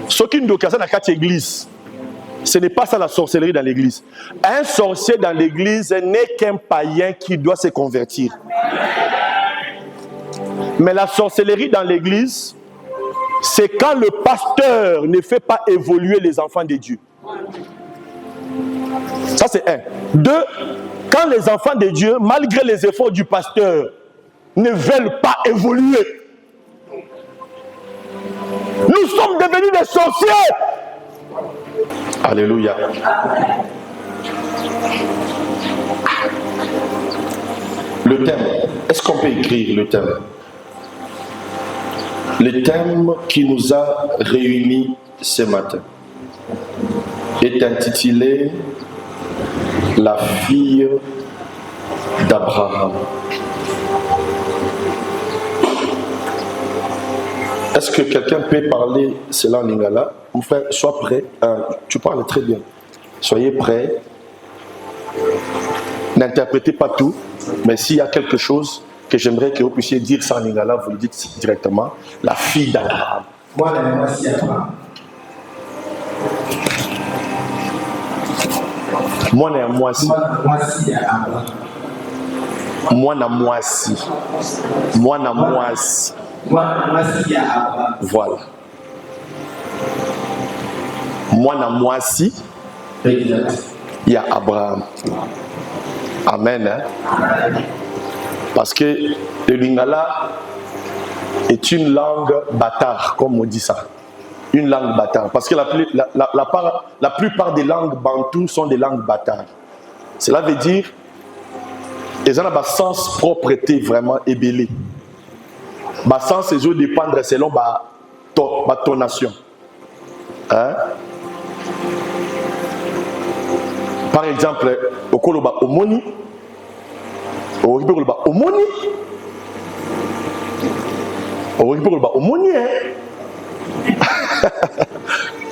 Ce qui nous occasionne à quatre églises, ce n'est pas ça la sorcellerie dans l'église. Un sorcier dans l'église n'est qu'un païen qui doit se convertir. Mais la sorcellerie dans l'église, c'est quand le pasteur ne fait pas évoluer les enfants de Dieu. Ça c'est un. Deux, quand les enfants de Dieu, malgré les efforts du pasteur, ne veulent pas évoluer. Nous sommes devenus des sorciers. Alléluia. Le thème, est-ce qu'on peut écrire le thème? Le thème qui nous a réunis ce matin est intitulé « La fille d'Abraham ». Est-ce que quelqu'un peut parler cela en lingala? Mon frère, sois prêt. Tu parles très bien. Soyez prêts. N'interprétez pas tout, mais s'il y a quelque chose que j'aimerais que vous puissiez dire ça en lingala, vous le dites directement. La fille d'Abraham. Mwana mwasi. Mwana mwasi. Mwana mwasi. Voilà. Mwana mwasi. Il y a Abraham. Amen. Hein? Parce que le lingala est une langue bâtard, comme on dit ça. Une langue bâtard. Parce que la plupart des langues bantoues sont des langues bâtards. Cela veut dire qu'ils ont un sens propreté vraiment ébélé. Le sens c'est de dépendre selon la tonation. Hein? Par exemple, au Koloba Omoni, au Koloba Omoni, au Koloba Omoni,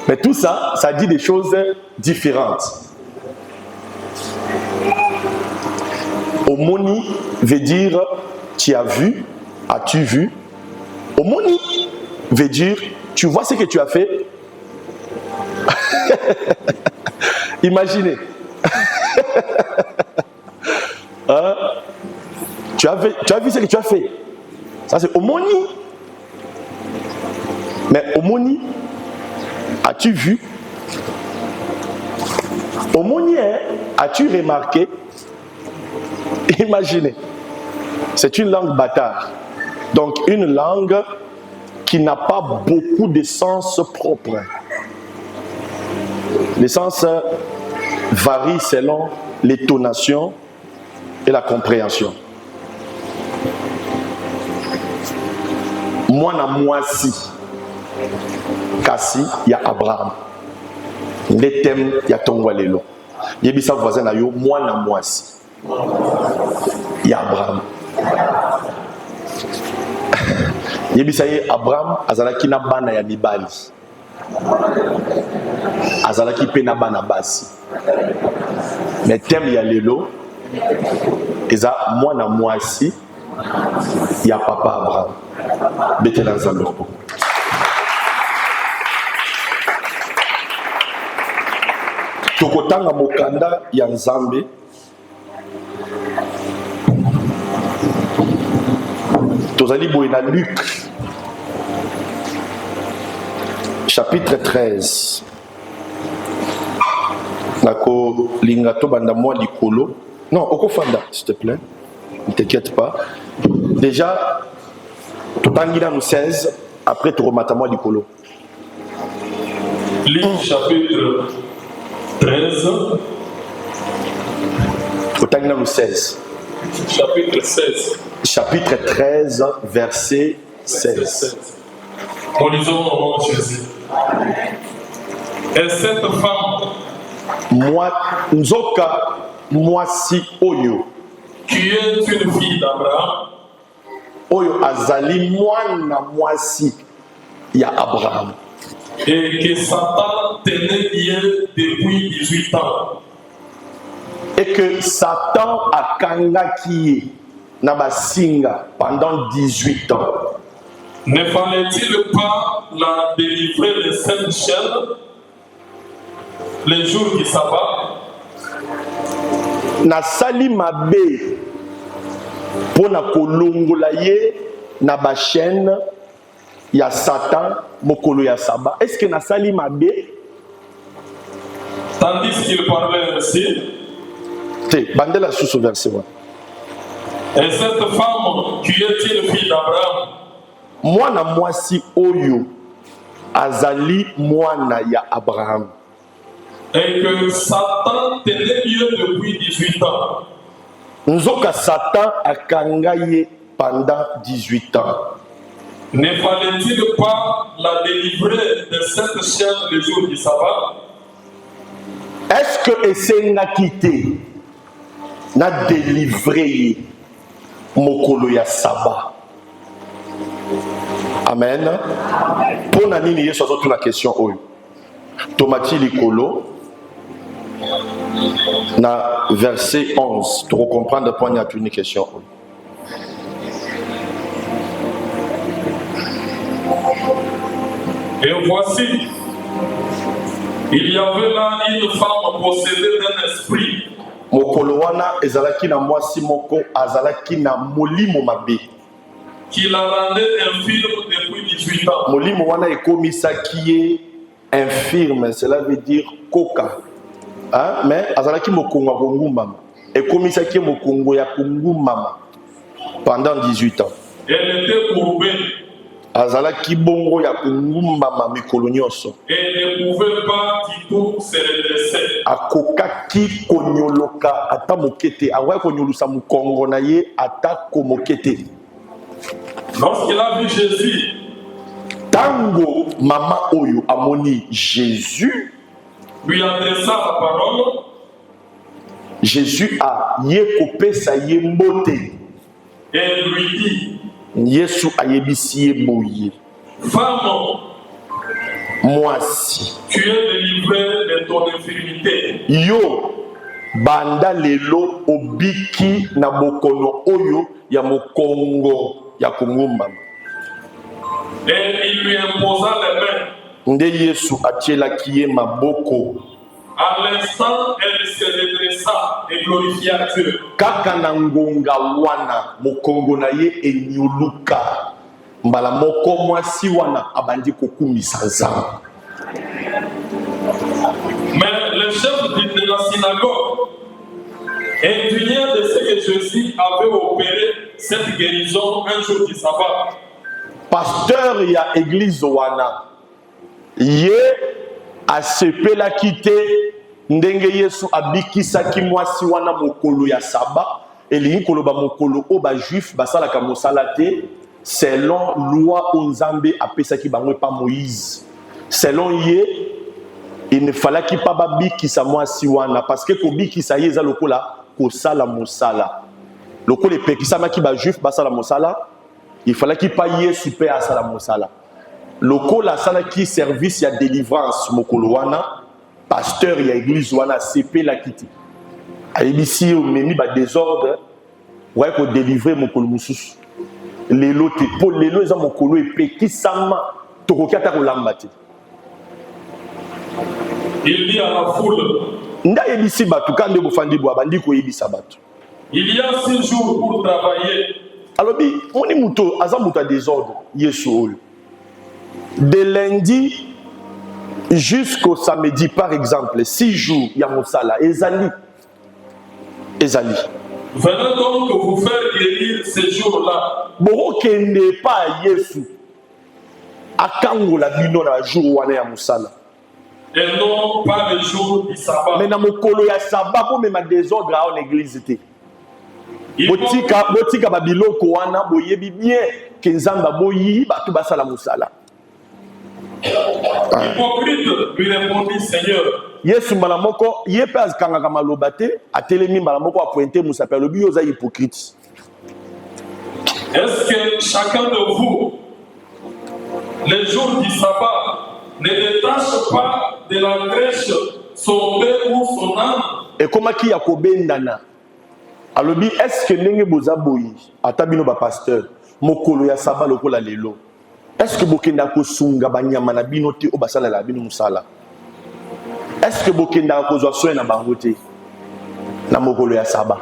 mais tout ça, ça dit des choses différentes. Omoni veut dire tu as vu, as-tu vu? Omoni veut dire tu vois ce que tu as fait. Imaginez. Hein? Tu as vu ce que tu as fait. Ça c'est Omoni. Mais Omoni, as-tu vu? Omoni, as-tu remarqué? Imaginez. C'est une langue bâtard. Donc une langue qui n'a pas beaucoup de sens propre. Les sens varient selon les tonations et la compréhension. Mwana mwasi. Kasi, il y a Abraham. Les thèmes, il y a Tongwalelo. Il y a sa voisin, il y a Mwana mwasi. Il y a Abraham. Il y a Abraham, azalaki na bana ya mibali. Azalaki pe na bana basi. Mais thème il y a lelo. Eza Mwana mwasi. Il y a papa Abraham. Betela nzambe. Tokotanga mokanda ya nzambe. Tozali boye na Luc chapitre 13. Nako lingato banda moi likolo. Non, okofanda s'il te plaît. Ne t'inquiète pas. Déjà totangila nous 16 après tu remata moi likolo. Luc chapitre 13. Totangila nous 16. Chapitre 16. Chapitre 13, verset 16. Nous lisons au nom de Jésus. Et cette femme, moi, Nzoka, mwasi oyo, qui est une fille d'Abraham, oyo azali mwana mwasi ya Abraham, et que Satan tenait lieu depuis 18 ans, et que Satan a kangaki Nabasinga pendant 18 ans. ne fallait-il pas la délivrer de cette chaîne les jours du sabbat. Nasali mabe pona kolongola ye na ba chaîne ya Satan mokolo ya sabbat. Est-ce que nasali mabe? Tandis qu'il parlait ainsi. Bandela sous ce verset. Et cette femme qui est une fille d'Abraham. Mwana mwasi oyo azali mwana ya Abraham. Et que Satan tenait lieu depuis 18 ans. Nzoka Satan akanga ye pendant 18 ans. Ne fallait-il pas la délivrer de cette chaîne le jour du sabbat? Est-ce que esenga kite na délivrer mokolo ya sabbat? Amen. Pour nani yeso azotu na question oyo. Tomati likolo na verset 11 pour comprendre point ya une question oyo. Et voici, il y avait là une femme possédée d'un esprit. Mokolo wana ezalaki na mwasi moko azalaki na molimo mabe. Qui la rendait infirme depuis 18 ans. Molimo wana ekomisaki ye infirme, cela veut dire koka. Hein? Mais azalaki mokongo kongumbama. Ekomisaki mokongo ya kongumbama pendant 18 ans. Elle était courbée. Azalaki bongo ya kongumbama mikolo nyonso. Et ne pouvait pas du tout se redresser. Akokaki konyoloka ata mokete, awa konyolusa mokongo na ye ata komokete. Lorsqu'il a vu Jésus, tango mama oyo amoni Jésus, lui adressa la parole. Jésus a ye kopesa ye mbote. Et lui dit, Yesu ayebisi ye boye. femme, mwasi, tu es délivrée de ton infirmité. yo banda lelo obiki na bokono oyo ya mokongo ya kongumba. Et il lui imposa les mains. Nde Yesu atielaki ye maboko. À l'instant, elle se redressa et glorifia Dieu. Kaka na ngonga wana mokongo na ye enyuluka. Mbala moko mwasi wana abandi kokumisa nzambe. Mais le chef de la synagogue, indigné de ce que Jésus avait opéré cette guérison un jour du sabbat, pasteur ya église wana ye asepelaki te ndenge Yesu abikisaki mwasi wana mokolo ya saba elingi koloba mokolo o ba juif basalaka mosala te selon loi o Nzambe apesaki bango pa Moïse. Selon ye il ne fallait pas babikisa mwasi wana parce que kobikisa ye eza lokola kosala mosala. Lokola epekisama ki ba juif basala mosala, il fallait qu'il paye super à la mosala. Loko la sala qui service ya délivrance mokolo wana pasteur ya église wana CP la kiti. Ayebisi o memi ba désordre ouais ko délivrer mokolo mususu. Lelo te po lelo eza mokolo epekisama tokoki ata kolamba te. il dit à la foule, Nda yebisi batu kande bofandi bo abandi ko yebisa batu. il y a 6 jours pour travailler. Alors, on est muto, azamuta désordre, Yesu. De lundi jusqu'au samedi, par exemple, 6 jours, il y a Moussala, Ezali. Venez donc vous faire guérir ces jours-là. Bon, qu'il n'est pas Yesu. Akango la bino na jour wana ya Moussala. Et non pas le jour du sabbat. Mais na mokolo ya sabbat, pour même désordre à l'église. Botika babiloko wana boyebi bien ke nzamba boyi batu basala musala. Hypocrite, lui répondit Seigneur. Yesu mbala moko yepe azikangaka maloba te atelemi mbala moko apointe musape alobi oza hypocrite. Est-ce que chacun de vous, les jours du sabbat, ne détache pas de la crèche son père ou son âme? Et comment qui a kobendana? Alobi est-ce que ndenge boza boyi ata bino ba pasteur mokolo ya sabbat lokola lelo? est-ce que bokenda kosunga banyama na bino te o basala la bino musala? Est-ce que bokenda kozwa soin na bango te na mokolo ya saba?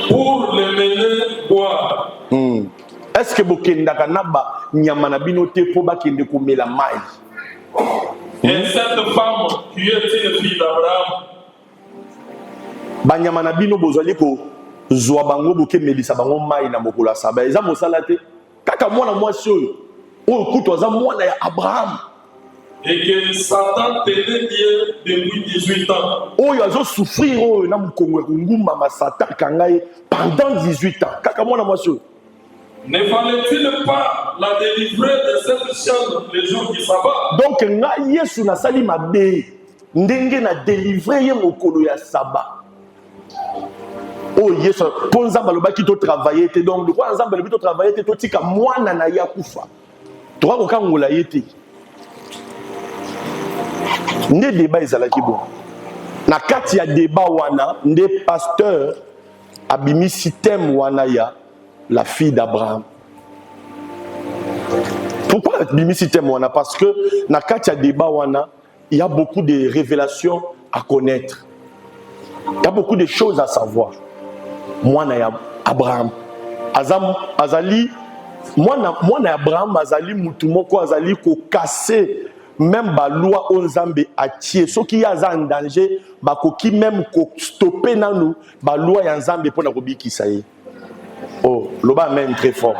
Pour les mener boire. Est-ce que bokenda kanaba nyama na bino te po bakende komela mai? Et cette femme qui est une fille d'Abraham. Banyama na bino bozali ko zwa bango boke melisa bango mai na mokolo ya saba. Eza mosala te. Kaka mwana mwasi oyo oyo kutu aza mwana ya Abraham. Et que Satan tenait hier depuis 18 ans. Oyo azo souffrir oyo na mukongo ya ngumba ma Satan kangai pendant 18 ans. Kaka mwana mwasi oyo. Ne fallait-il pas la délivrer de cette chaîne les jours du sabbat? Donc nga Yesu na sali mabe ndenge na délivrer ye mokolo ya saba. Oh Yesu ponza balobaki to travailler te, donc de quoi ensemble balobaki to travailler te to tika mwana na ya kufa. To ka kokangola yete. Nde débat ezalaki bon. Na kati ya débat wana nde pasteur abimi système wana ya la fille d'Abraham. Pourquoi abimi système wana? Parce que na kati ya débat wana il y a beaucoup de révélations à connaître. Il y a beaucoup de choses à savoir. Mwana ya Abraham azali mwana ya Abraham azali mutu moko azali ko casser même ba loi on Nzambe atie soki ya za en danger bakoki même ko stopper nanu ba loi ya Nzambe pona kobikisa ye. Oh loba amen très fort.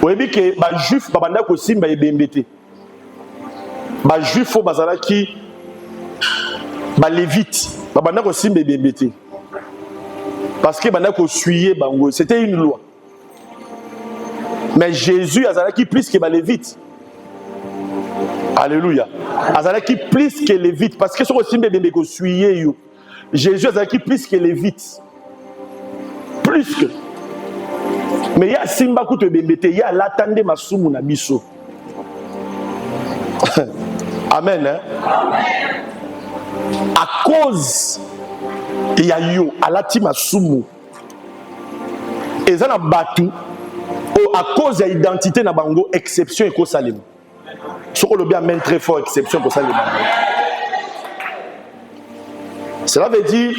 Oyebi ke ba juif babanda ko simba ebembe te. Ba juif fo bazalaki ba lévite babanda ko simba ebembe te. Parce que banda ko suyer bango, c'était une loi. Mais Jésus azalaki plus que ba lévite. Alléluia. Azalaki plus que lévite parce que so ko simba ebembe ko suyer yo. Jésus azalaki plus que lévite. Plus que. Mais il y a simba kuto ebembe te, il y a latande masumu na biso. Amen. Hein? Amen. À cause il y a yo alati masumu. Et ça na batu à cause de l'identité na bango exception et kosalem. Ce qu'on le bien amen très fort exception kosalem. Cela veut dire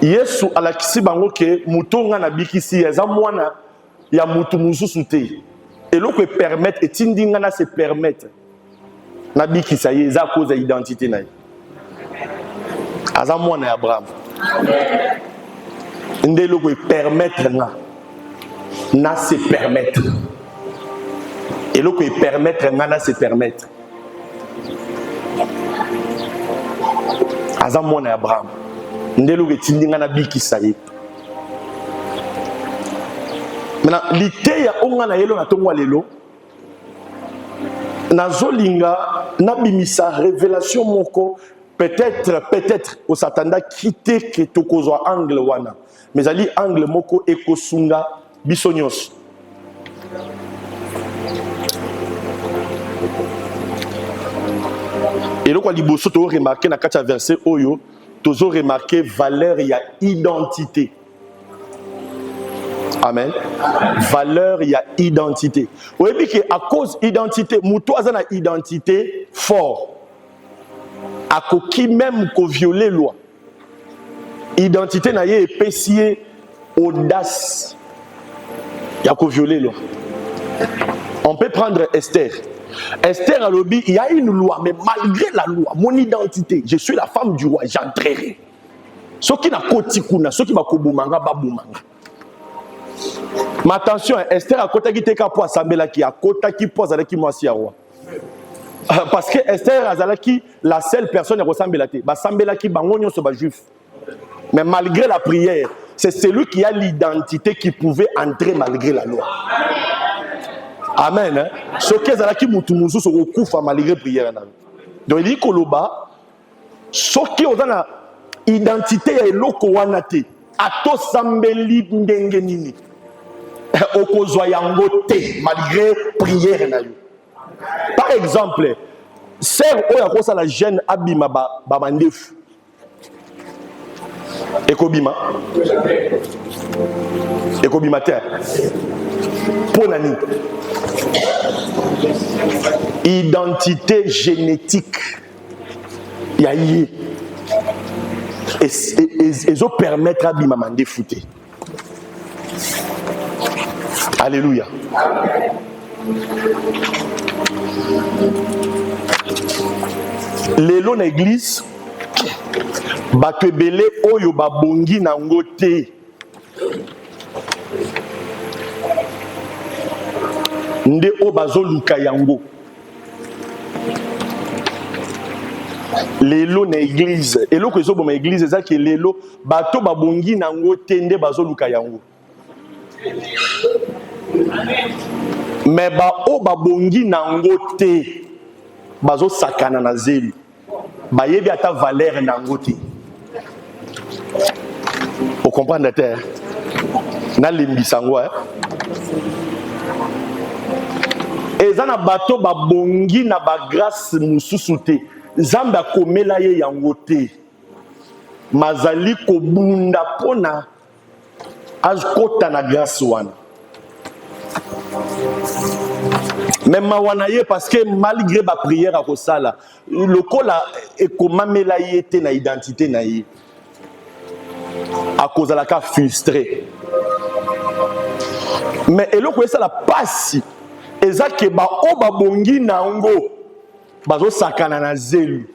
Yesu alakisi bango ke mutonga na bikisi eza mwana ya mutu mususu te. Et loko permettre etindinga na se permettre na bikisa ye eza cause de l'identité na ye. Aza mwana ya Abraham. Nde loko permettre na se permettre. Et loko permettre na se permettre. Aza mwana ya Abraham. Nde loko etindinga na bikisa ye. Maintenant, l'idée ya onga na yelo na tongwa lelo nazolinga nabimisa révélation moko peut-être au satanda quitter que tokozwa angle wana mais ali angle moko ekosunga bisonyos. Et donc liboso to remarquer na kati verset oyo tozo remarquer valeur ya identité. Amen. Valeur, il y a identité. Vous voyez que à cause identité, muto azana identité fort. A qui même ko violer loi. Identité na ye épicier audace. Il y a ko violer loi. On peut prendre Esther. Esther à l'obi, il y a une loi, mais malgré la loi, mon identité, je suis la femme du roi, j'entrerai. Ce qui n'a koti kuna, ce qui va kobumanga babumanga. Mais attention, Esther a kota ki teka po asambela ki a kota ki po azalaki mwasi ya roi. Parce que Esther azalaki la seule personne à resambela te. Ba sambela ki bango nyonso ba juif. Mais malgré la prière, c'est celui qui a l'identité qui pouvait entrer malgré la loi. Amen. Hein? Ce qui azalaki mutu mususu okufa malgré prière na. Donc il dit koloba ce qui ozana identité ya eloko wana te. Ato sambeli ndenge nini. Okozwa yango te malgré prière na yo. Par exemple, sœur oya kosa la jeune abima ba mandefu. Ekobima. Ekobima te. Ponani. Identité génétique. Yaye. Et permettre à Bima Mandé fouter. Alléluia. Lelo na église bato ebele oyo babongi nango te. Nde o bazoluka yango. Lelo na église eloko ezoboma église ezaki lelo bato babongi nango te nde bazoluka yango. Mais o babongi nango te bazo sakana na zelu bayebi ata valeur nango te. Vous comprenez te na limbisango eza na bato babongi na ba grâce mususu te Nzambe akomela ye yango te mazali kobunda pona azkota na grâce wana. Même wana ye parce que malgré ba prière à kosala lokola ekomamela ye te na identité na ye à cause de la cas frustré. Mais eloko esa la pasi ezake ba o babongi nango bazo sakana na zelu.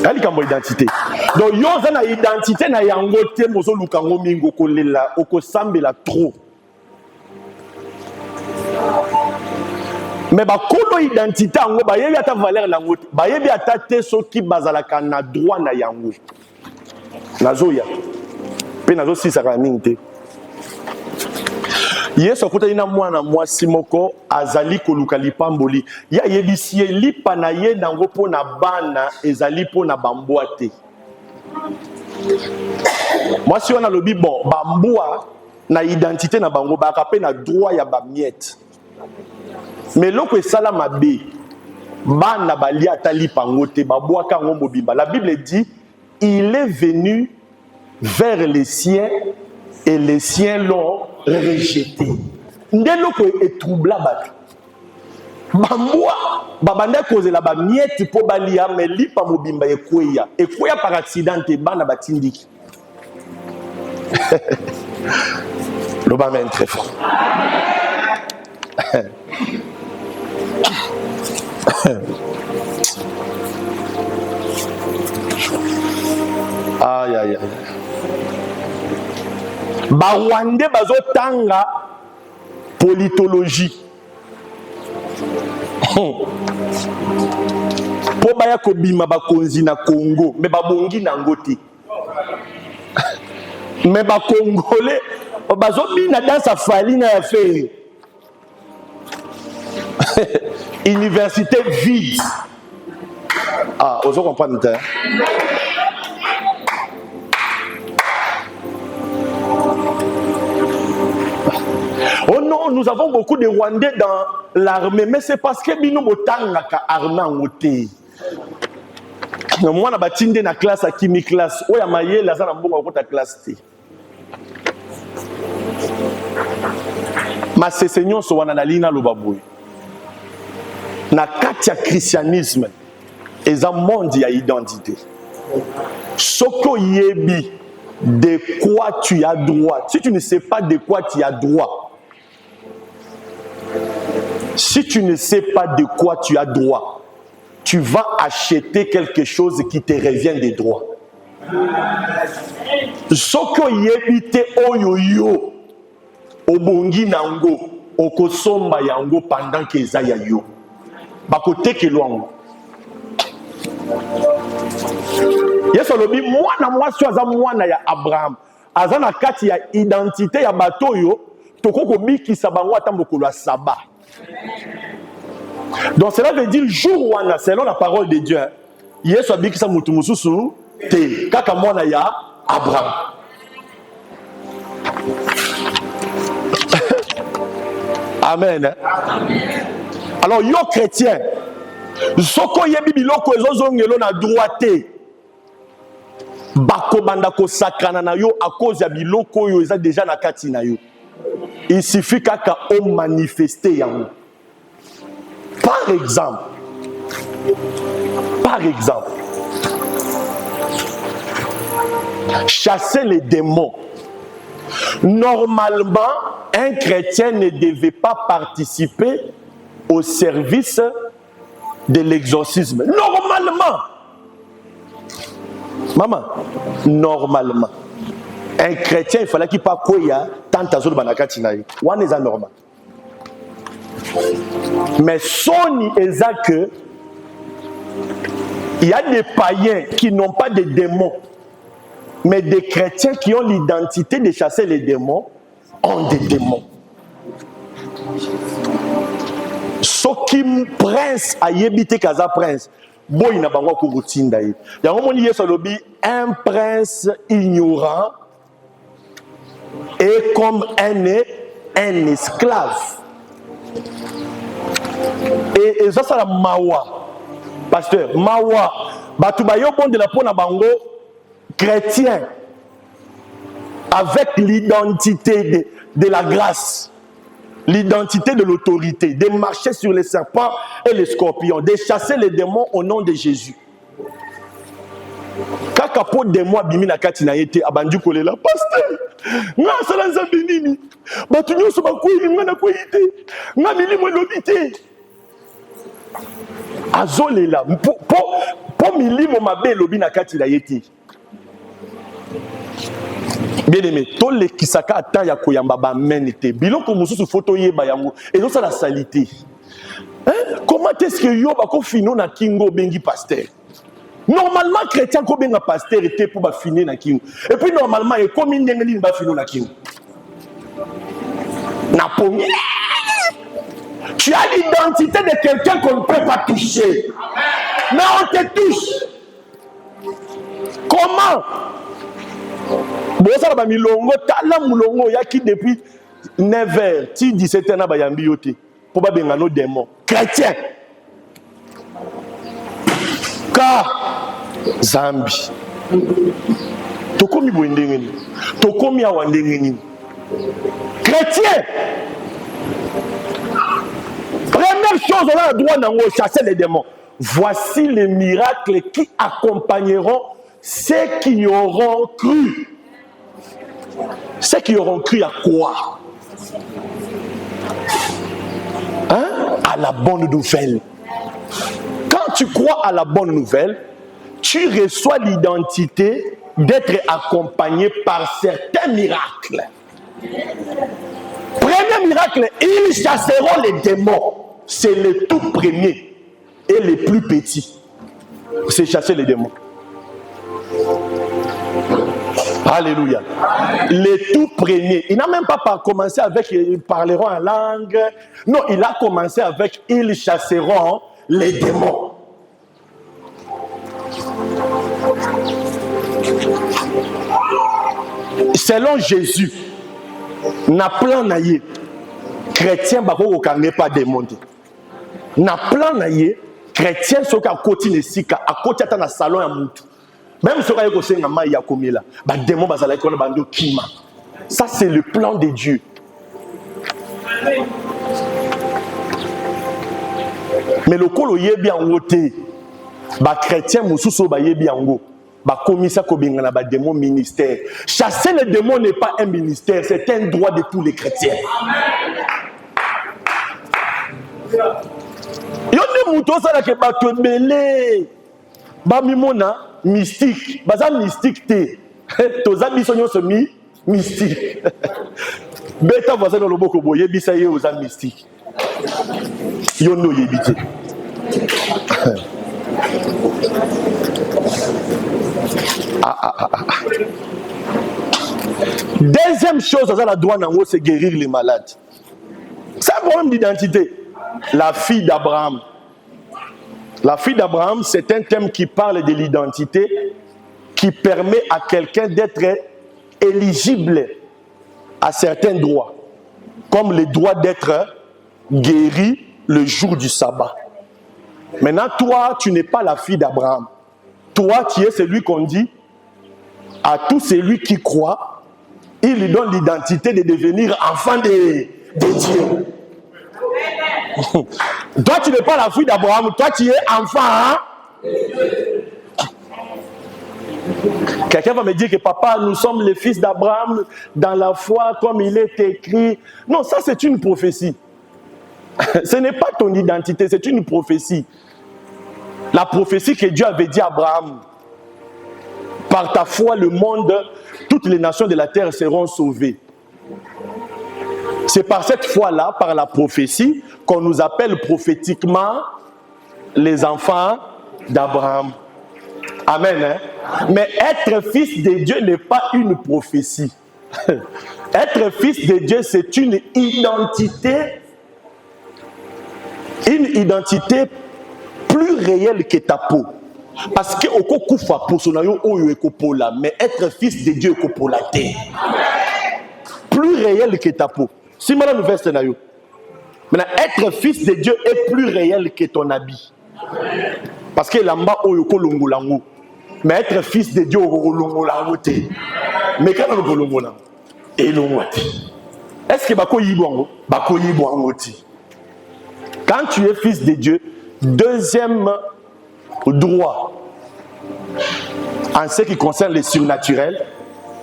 Ali kambo identité. Donc yo za na identité na yango te mozo lukango mingo kolela okosambela trop. Mais ba kono identité yango ba yebi ata valeur nango te. Ba yebi ata te soki bazalaka na droit na yango. Nazoya. Pe nazo sisa ka mingi te. Yesu akutani na mwana mwasi moko azali koluka lipamboli ya yebisi lipa na ye nango po na bana ezali po na bambwa te. Mwasi wana lobi bon bambwa na identité na bango baka pe na droit ya ba miette. Mais loko esala mabe bana bali ata lipa ngo te babwaka ngo mobimba. La Bible dit il est venu vers les siens et les siens l'ont rejeté. Ndeloko etroubla bato. Bambwa babanda kozela ba miette po balia mais lipa mobimba ekweya. Ekweya par accident te bana batindiki. Loba men très fort. Aïe aïe aïe. Barwande bazotanga politologie. Po baya kobima bakonzi na Congo, mais babongi nango te. Mais ba congolais bazobina dans sa famille na affaire. Université vide. Ah, vous comprenez? Oh non, nous avons beaucoup de Rwandais dans l'armée, mais c'est parce que bino botanga ka armée en côté. Moi na batinde na classe à kimi classe, oya maye la za na mbongo ko ta classe té. Ma seigneur so wana na lina lobaboy. Na kati ya christianisme eza monde ya identité. Soko yebi de quoi tu as droit. Si tu ne sais pas de quoi tu as droit, si tu ne sais pas de quoi tu as droit, tu vas acheter quelque chose qui te revient des droits. Soko yebite oyoyo obongi nango okosomba yango pendant que eza ya yo. Bakote ke lwango. Yesu lobi mwana mwasi aza mwana ya Abraham. Aza na kati ya identité ya bato yo tokoko bikisa bango ata mokolo ya saba. Donc cela veut dire jour wana selon la parole de Dieu. Yesu abikisa mutu mususu te kaka mwana ya Abraham. Amen. Amen. Alors yo chrétien Soko yebi biloko ezozongelo na droite. Bako banda ko sakana na yo à cause ya biloko yo eza déjà na kati na yo. Il suffit kaka o manifester yango. Par exemple, chasser les démons. Normalement, un chrétien ne devait pas participer au service de l'exorcisme. Normalement. Maman, normalement. Un chrétien, il fallait qu'il pas quoi tant à zone banakati na. One is normal. Mais son est que il y a des païens qui n'ont pas de démons, mais des chrétiens qui ont l'identité de chasser les démons ont des démons. Ce qui prince a yébité kaza prince, boy na bango ko rutinda yi. Ya ngomoni yeso lobi un prince ignorant est comme un esclave. Et ça, c'est la mawa. Pasteur, mawa. Batubayo bon de la pona bango chrétien avec l'identité de la grâce, l'identité de l'autorité, de marcher sur les serpents et les scorpions, de chasser les démons au nom de Jésus. Kaka po démon bimi na kati na yete abandu kolela pasteur. Nga sala nzambe nini? Batu nyonso bakweli nga na kwite. Nga milimo lobité. Azolela po milimo mabe lobi na kati na yete. Bien aimé, to le kisaka ata ya koyamba ba menete. Biloko mususu photo yeba yango. Et donc ça la salité. Hein? Comment est-ce que yo bako fino na kingo bengi pasteur? Normalement, chrétien comme un pasteur était pour finir na kingo. Et puis normalement, il comme une ndengeli ba finir na kingo. Na pomi. Tu as l'identité de quelqu'un qu'on ne peut pas toucher. Mais on te touche. Comment? Bon, ça va milongo, tala mulongo yaki depuis 9h, ti 17h na bayambi yote. Pour ba bengano démon. Chrétien. Car Zambi. Tokomi boendengeni. Tokomi awandengeni. Chrétien. Première chose, on a le droit de chasser les démons. Voici les miracles qui accompagneront ceux qui auront cru. Ceux qui auront cru à quoi? Hein? À la bonne nouvelle. Quand tu crois à la bonne nouvelle, tu reçois l'identité d'être accompagné par certains miracles. Premier miracle, ils chasseront les démons. C'est le tout premier et le plus petit. C'est chasser les démons. Alléluia. Le tout premier. Il n'a même pas commencé avec ils parleront en langue. Non, il a commencé avec ils chasseront les démons. Selon Jésus, na plan naïe, chrétien bako okangé pas démonter. Na plan naïe, chrétien soka koti nesika, a koti ata na salon ya mutu. Même soka yeko senga mai ya komela, ba démon bazala ko na bando kima. Ça c'est le plan de Dieu. Mais le kolo yebi yango te. Ba chrétien mususu ba yebi yango. Ba komisa ko bengana ba démon ministère. Chasser les démons n'est pas un ministère, c'est un droit de tous les chrétiens. Yone muto sala ke ba tobele. Ba mimona mystique, baza mystique te. Toza biso nyonso mystique. Beta voisin dans le boko boye bisa ye oza mystique. Yono yebite. Deuxième chose, la douane en haut, c'est guérir les malades. C'est un problème d'identité. La fille d'Abraham. La fille d'Abraham, c'est un thème qui parle de l'identité, qui permet à quelqu'un d'être éligible à certains droits, comme le droit d'être guéri le jour du sabbat. Maintenant, toi, tu n'es pas la fille d'Abraham. Toi, tu es celui qu'on dit à tout celui qui croit, il lui donne l'identité de devenir enfant de Dieu. Toi, tu n'es pas la fille d'Abraham, toi, tu es enfant. Hein? Quelqu'un va me dire que papa, nous sommes les fils d'Abraham dans la foi, comme il est écrit. Non, ça c'est une prophétie. Ce n'est pas ton identité, c'est une prophétie. La prophétie que Dieu avait dit à Abraham. Par ta foi, le monde, toutes les nations de la terre seront sauvées. C'est par cette foi-là, par la prophétie, qu'on nous appelle prophétiquement les enfants d'Abraham. Amen. Hein? Mais être fils de Dieu n'est pas une prophétie. Être fils de Dieu, c'est une identité plus réelle que ta peau. Parce que mais être fils de Dieu plus réel que ta peau. Si madame verse nayo. Maintenant, être fils de Dieu est plus réel que ton habit. Parce que lamba oyoko longolango. Mais être fils de Dieu longolango te. Mais quand on longolango et longote. Est-ce que bako yibongo? Bako yibongo te. Quand tu es fils de Dieu, deuxième droit en ce qui concerne les surnaturels,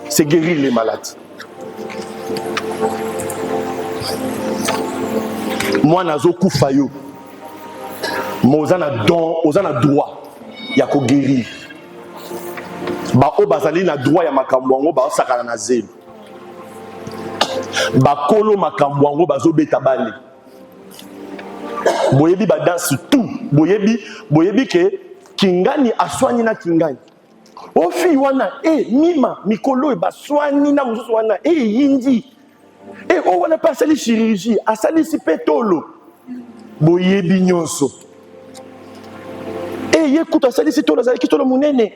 c'est guérir les malades. Moi, nazo kufayo. Moi, ozana droit. Ya ko guérir. Ba o bazali na droit ya makamwango ba osakana na zelo. Ba kolo makamwango bazo beta bale. Boyebi ba danse tout. Boyebi ke kingani aswani na kingani. Ofi wana mima mikolo ba swani na mususu wana yindi. On wana pas sali chirurgie, asali si petolo. Boyebi nyonso. Yekuta sali si tolo sali kitolo munene.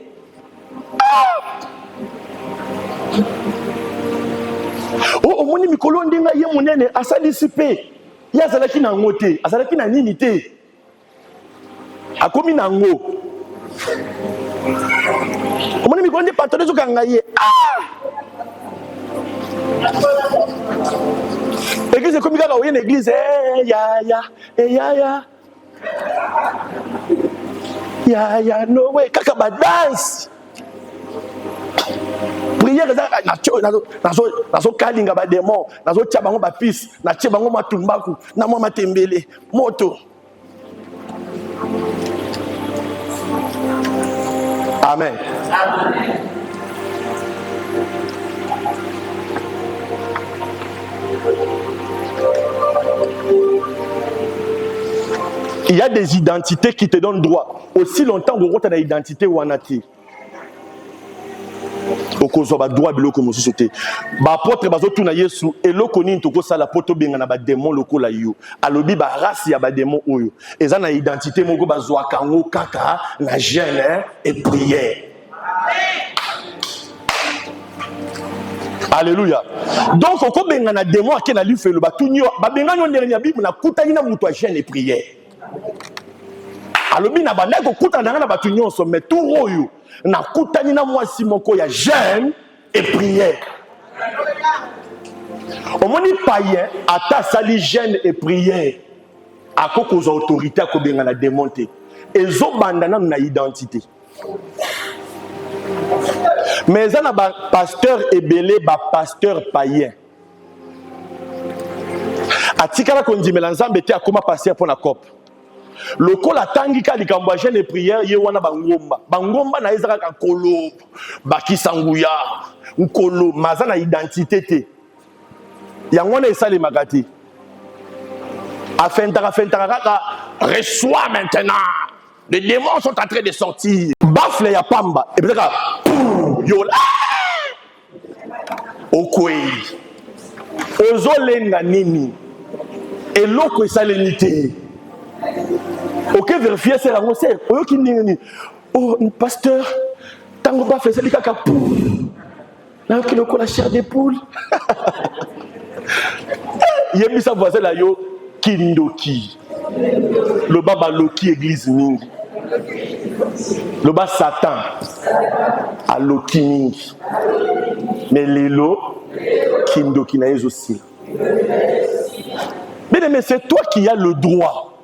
Omoni mikolo ndinga ye munene asali si pe. Ya zalaki na ngote, azalaki na nini te. Akomi na ngo. Omoni mikolo ndi pantalon zo kanga ye. Église comme quand on est église, ya no way, kaka ba dance. Prière nazo kalinga ba démon, nazo tia bango ba pis, na tia bango matumbaku, na mwa matembele, moto. Amen. Il y a des identités qui te donnent droit. Aussi longtemps que tu as une identité ou un athée. Okozo ba droit biloko mosusu te. Ba apôtre bazotu na Yesu eloko nini toko sala poto benga na ba démon lokola yo. Alobi ba race ya ba démon oyo. Eza na identité moko bazwa kango kaka na jeûne et prière. Alléluia. Donc oko benga na démon akena lifelo ba tunyo ba benga nyo ndere ya Bible na kutani na mutu a jeûne et prière. Alobi na banda ko kutana na ba tunyo so mais tout oyo na kutani na mwasi moko ya jeûne et prière. Omoni païen ata sali jeûne et prière akoko aux autorités akobenga na démonter ezo bandana na identité. Mais ça na ba pasteur ebele ba pasteur païen atikala kondimela nzambe te akoma passer pour na cop. Lokola tangi ka likambo jeûne et prière ye wana bangomba na ezaka ka nkolo bakisanguya nkolo maza na identité te yango na esale magati afentaka kaka reçois maintenant les démons sont en train de sortir bafle ya pamba et peut-être yola okwei ozolenga nini eloko esaleni te. Ok, vérifier c'est la recette. Oh, pasteur, tango ba fait ça les caca pou. Là qui le la chair des poules. Yemi sa voisin là yo kindoki. Le baba Loki église mingi. Le bas Satan a Loki mingi. Mais Lelo Kindo Kinaïs aussi. Mais c'est toi qui as le droit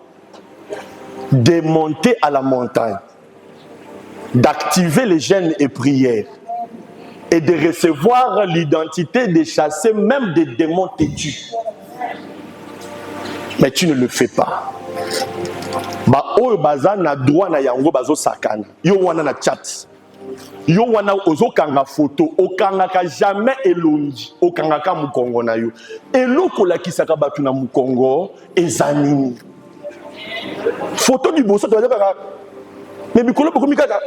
de monter à la montagne, d'activer les jeûnes et prières et de recevoir l'identité de chasser même des démons têtus. Mais tu ne le fais pas. Ba oyo baza na droit na yango bazo sakana. Yo wana na chat. Yo wana ozokanga photo, okangaka jamais elongi, okangaka mukongo na yo. Eloko lakisaka batu na mukongo ezanini. Photo du bosso to kaka. Mais bikolo bokomi kaka.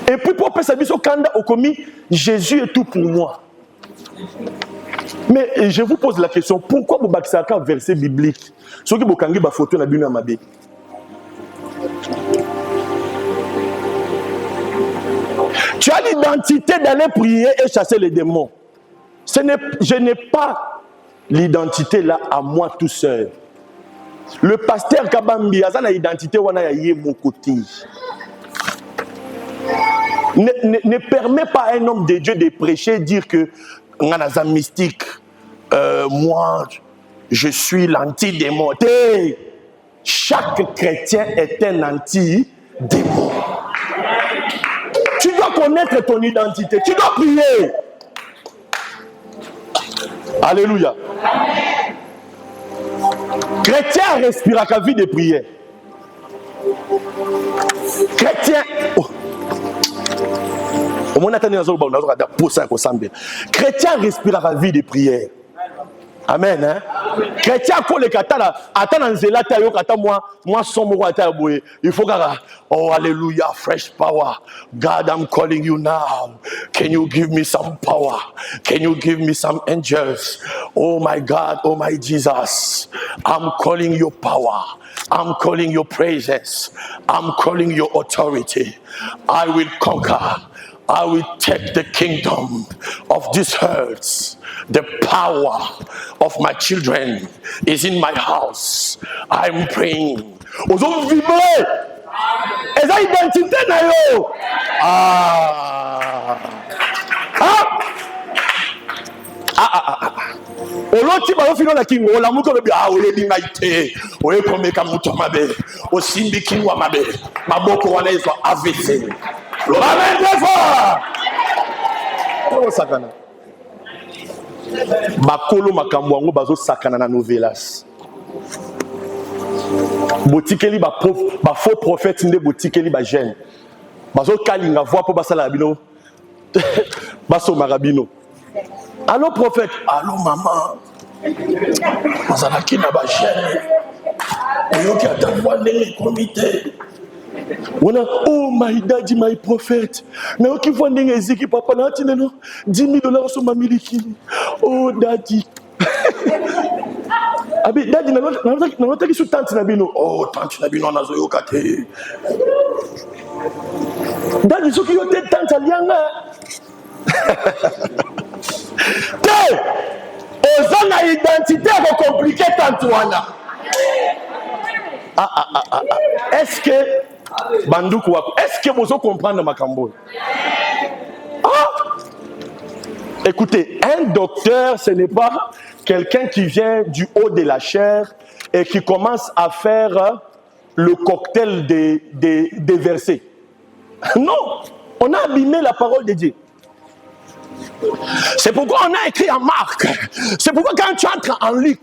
Et puis pour passer biso kanda okomi Jésus est tout pour moi. Mais je vous pose la question, pourquoi vous bakisaka verset biblique? Ce qui bokangi ba photo na bino mabe. Tu as l'identité d'aller prier et chasser les démons. Je n'ai pas l'identité là à moi tout seul. Le pasteur Kabambi a une identité wana ya mon côté. Ne permet pas à un homme de Dieu de prêcher et dire que nganaza mystique. Moi, je suis l'anti-démon. Chaque chrétien est un anti-démon. Tu dois connaître ton identité. Tu dois prier. Alléluia. Chrétien respire à la vie de prière. Chrétien. Chrétien respire à la vie de prière. Amen. Hein? Chrétien, il faut oh, alléluia, fresh power. God, I'm calling you now. Can you give me some power? Can you give me some angels? Oh my God, oh my Jesus. I'm calling your power. I'm calling your praises. I'm calling your authority. I will conquer. I will take the kingdom of this earth. The power of my children is in my house. I'm praying. Oloti ba ofino na kingo la muko be oye linga ite oye komeka muto mabe osimbi kingwa mabe maboko wana izo AVC amen therefore o sakana bakolo makambo yango bazo sakana na novelas botikeli ba faux prophète nde botikeli ba jeune bazo kalinga voix po basala bino baso marabino. Allô prophète, allô maman. Mazalaki na ba jeune. Oyo ki atavwa ndenge comité. Oh my daddy, my prophet. Na oki vwa ndenge eziki papa na ati lelo $10,000 so mamiliki. Oh daddy. Abi daddy na notaki su tante na bino. Oh tante na bino na zoyoka te. Daddy soki yo te tante alianga. Ils ont une identité compliquée Tantuana. Est-ce que Bandoukou, est-ce que vous comprenez ma cambo? Écoutez, un docteur, ce n'est pas quelqu'un qui vient du haut de la chair et qui commence à faire le cocktail des versets. Non, on a abîmé la parole de Dieu. C'est pourquoi on a écrit en Marc. C'est pourquoi quand tu entres en Luc,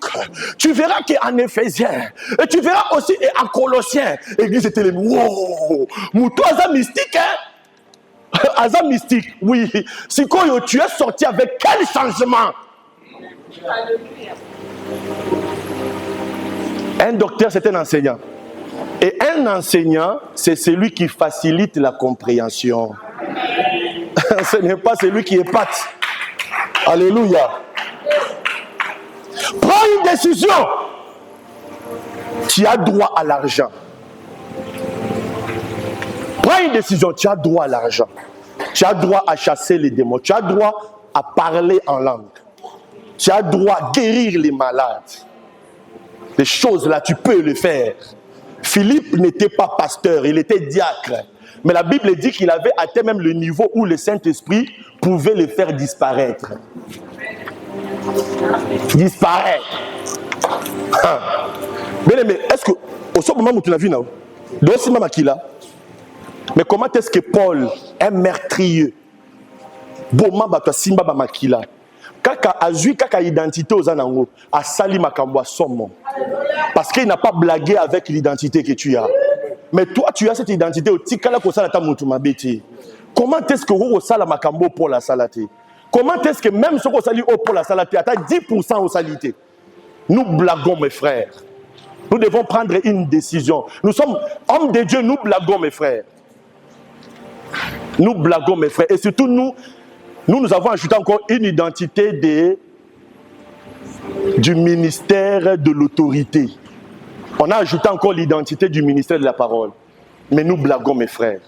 tu verras qu'en Éphésiens, et tu verras aussi en Colossiens, l'église était les wow, moutou aza mystique, hein? Aza mystique, oui. Si quand tu es sorti avec quel changement? Un docteur, c'est un enseignant. Et un enseignant, c'est celui qui facilite la compréhension. Ce n'est pas celui qui épate. Alléluia. Prends une décision. Tu as droit à l'argent. Prends une décision. Tu as droit à l'argent. Tu as droit à chasser les démons. Tu as droit à parler en langue. Tu as droit à guérir les malades. les choses là, tu peux le faire. Philippe n'était pas pasteur, il était diacre. Mais la Bible dit qu'il avait atteint même le niveau où le Saint-Esprit pouvait le faire disparaître. Disparaître. Bien aimé, est-ce que, au ce moment où tu l'as vu, mais comment est-ce que Paul, un meurtrier, Simba Makila, kaka azui kaka identité aux anango, a sali makambo somo. Parce qu'il n'a pas blagué avec l'identité que tu as. Mais toi, tu as cette identité au tikala ko sala ta mutu mabeti. Comment est-ce que vous sala makambo pour la salate? Comment est-ce que même ce qu'on sali pour la salate, à 10% au salité? Nous blaguons, mes frères. Nous devons prendre une décision. Nous sommes hommes de Dieu, nous blaguons, mes frères. Nous blaguons, mes frères. Et surtout, nous avons ajouté encore une identité du ministère de l'autorité. On a ajouté encore l'identité du ministère de la parole. Mais nous blaguons, mes frères.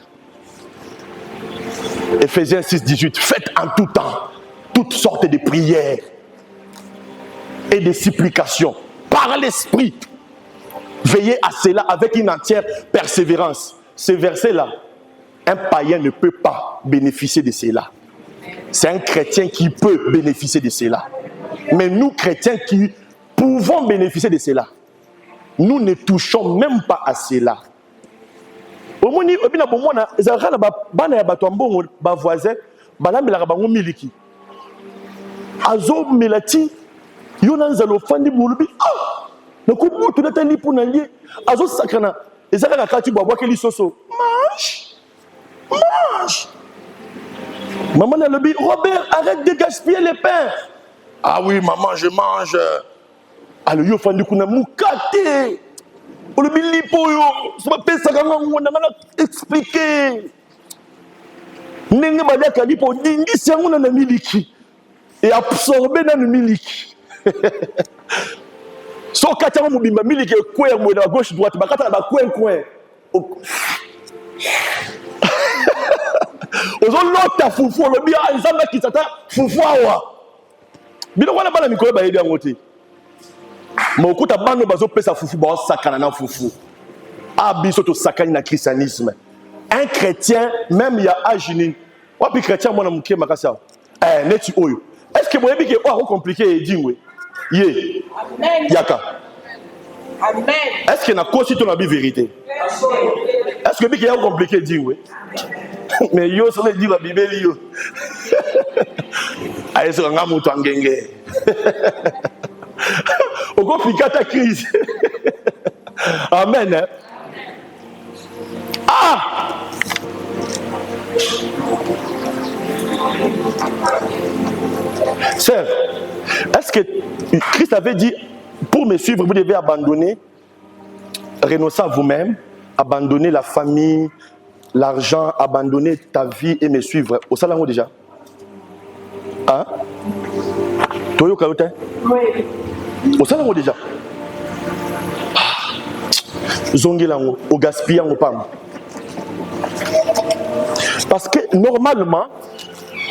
Éphésiens 6, 18. Faites en tout temps toutes sortes de prières et de supplications par l'esprit. Veillez à cela avec une entière persévérance. Ce verset-là, un païen ne peut pas bénéficier de cela. C'est un chrétien qui peut bénéficier de cela. Mais nous, chrétiens qui pouvons bénéficier de cela, nous ne touchons même pas à cela. Mange. Maman a le dit, Robert, arrête de gaspiller les pains. Ah oui, maman, je mange. Alors, il faut que nous moukate. On le dit, ça va faire ça, on a expliqué. Nengue badia kadi po dingi siangu na miliki. Et absorber dans le miliki. So kata mo bimba miliki kwe mo na gauche droite bakata ba coin. Ozo lota fufu lo bia nzamba kitata fufu awa. Bino wana bana mikolo ba yedi ngote. Mo kuta bano bazo pesa fufu ba sakana na fufu. Abiso to sakani na christianisme. Un chrétien même il y a agini. Wapi chrétien mona mukie makasa. Neti oyo. Est-ce que vous avez dit que c'est compliqué et dire Yé. Yaka. Amen. Est-ce que na kosi to na bi vérité? Est-ce que c'est compliqué et dire mais yo ça veut dire la Bible yo. Allez sur nga mutu angenge. Oko fika ta crise. Amen. Ah! Sœur, est-ce que Christ avait dit, pour me suivre, vous devez abandonner, renoncer à vous-même, abandonner la famille, l'argent, abandonner ta vie et me suivre. Au salon déjà? Hein? Toyo Kaouté? Oui. Au salon déjà? Zongelango, au gaspillant au pam. Parce que normalement,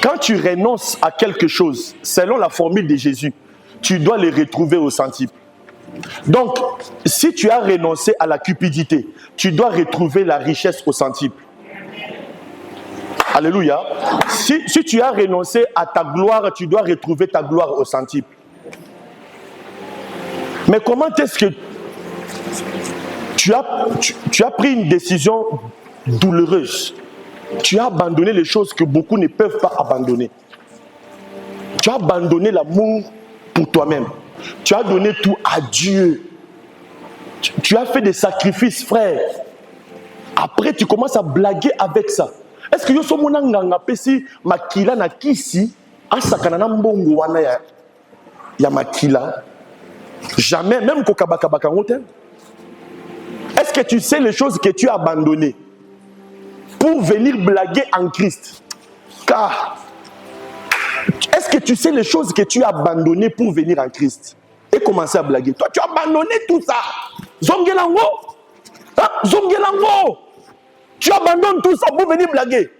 quand tu renonces à quelque chose, selon la formule de Jésus, tu dois le retrouver au centuple. Donc, si tu as renoncé à la cupidité, tu dois retrouver la richesse au centuple. Alléluia. Si tu as renoncé à ta gloire, tu dois retrouver ta gloire au centuple. Mais comment est-ce que tu as pris une décision douloureuse? Tu as abandonné les choses que beaucoup ne peuvent pas abandonner. Tu as abandonné l'amour pour toi-même. Tu as donné tout à Dieu. Tu as fait des sacrifices, frère. Après, tu commences à blaguer avec ça. Est-ce que yo so mona nganga pesi makila na kisi asakana na mbongo wana ya makila? Jamais, même kokabaka bakangote. Est-ce que tu sais les choses que tu as abandonnées pour venir blaguer en Christ? Car, est-ce que tu sais les choses que tu as abandonnées pour venir en Christ et commencer à blaguer? Toi, tu as abandonné tout ça. Zongelango. Hein? Zongelango. Tu abandonnes tout ça pour venir blaguer.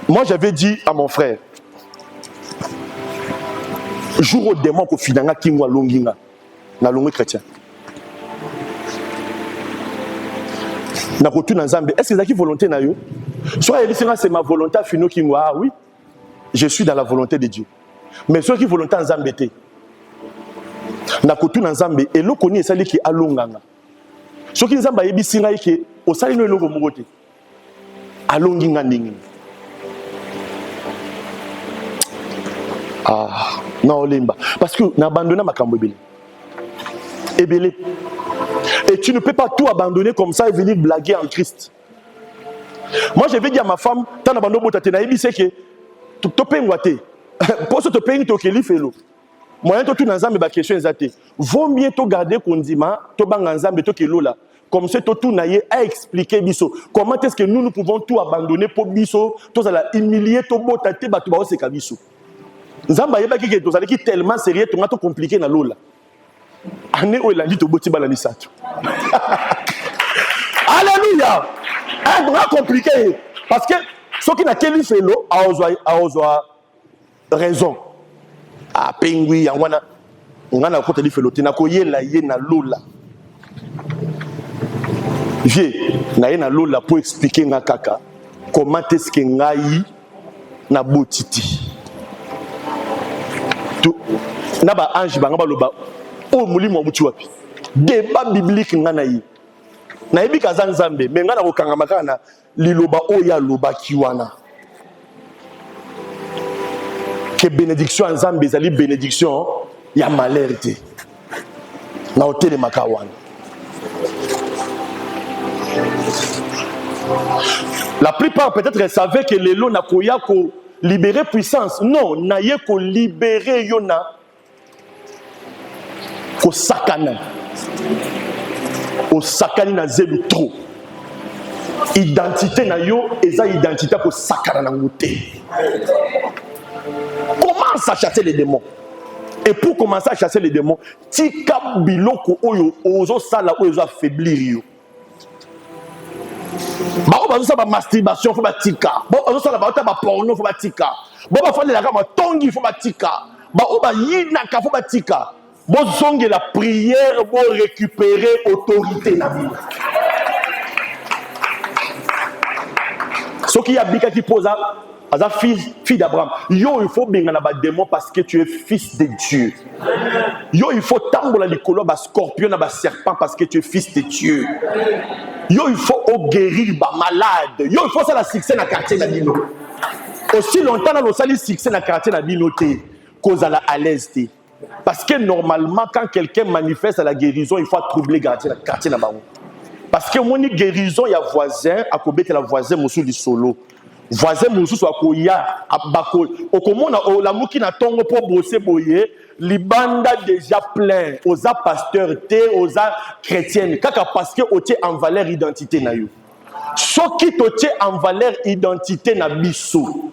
Moi, j'avais dit à mon frère, jour au démon ko finanga kingwa longinga. na longue chrétien. Na kotu na Nzambe, est-ce que c'est volonté na yo? Soit c'est ma volonté finaux qui ah oui, je suis dans la volonté de Dieu. Mais soit qui volonté Nzambe te. Na kotu na Nzambe et lo koni esali ki alonganga. Soit qui Nzambe yebisinga ke osali no eloko moko te. Alongi nga ndingi. Ah, non olimba parce que na abandonné makambo ebele. Ebele. Et tu ne peux pas tout abandonner comme ça et venir blaguer en Christ. Moi, je vais dire à ma femme, tant abandonné botate na yebi c'est que to pengwate. Pour ce to pengi to keli felo. Moyen to tout na Nzambe ba question ezate. Vaut mieux to garder kondima, to banga Nzambe to kelo là. Comme c'est tout naïe à expliquer biso. Comment est-ce que nous pouvons tout abandonner pour biso, tous à la humilier, to botate ba to ba se kabiso. Nzamba yeba ki to zali ki tellement sérieux, to ngato compliqué na lola. Ane o elandi to boti bala misato. Alléluia. Un bras compliqué parce que ceux qui n'a qu'un félo a raison. Ah pengui yangwana ngana ko teli félo tina ko yela ye na lola. Viens na ye na lola pour expliquer nga kaka comment est-ce que ngai na botiti. Tout na ba ange banga ba loba o mulimo muti wapi. Débat biblique ngana yi. Na yebi kaza Nzambe me ngana ko kanga makana liloba o ya loba kiwana. Que bénédiction Nzambe ezali bénédiction ya malheur te. Na hôtel makawana. La plupart peut-être savaient que les lots na koya ko libérer puissance. Non, na ye ko libérer yona ko sakana. Au sakani na zelu trop. Identité na yo eza identité ko sakana na ngote. Commence à chasser les démons. Et pour commencer à chasser les démons, tika biloko oyo ozo sala oyo affaiblir yo. Ba ozo sala masturbation faut ba tika. Ba ozo sala ba porno faut ba tika. Ba fa la kama tongi faut ba tika. Ba oba yina ka faut ba tika. Bo zonge la prière pour récupérer autorité na vie. Ce qui a bika qui pose à fille d'Abraham. Yo il faut bien na ba démon parce que tu es fils de Dieu. Yo il faut tambola likolo ba scorpion na ba serpent parce que tu es fils de Dieu. Yo il faut guérir ba malade. Yo il faut ça la succès na quartier na bino. Aussi longtemps na lo sali succès na quartier na bino te cause à la à l'aise te. Parce que normalement, quand quelqu'un manifeste la guérison, il faut troubler le quartier là-bas. Parce que mon guérison, il y a voisin, à côté la voisin, monsieur du solo. Voisin, monsieur soit koya, à bako. Au comment la mouki na tongo pour bosser boyer, libanda déjà plein. Aux pasteurs, aux chrétiennes. Kaka parce que au en valeur identité na yo. Ce qui te en valeur identité na biso.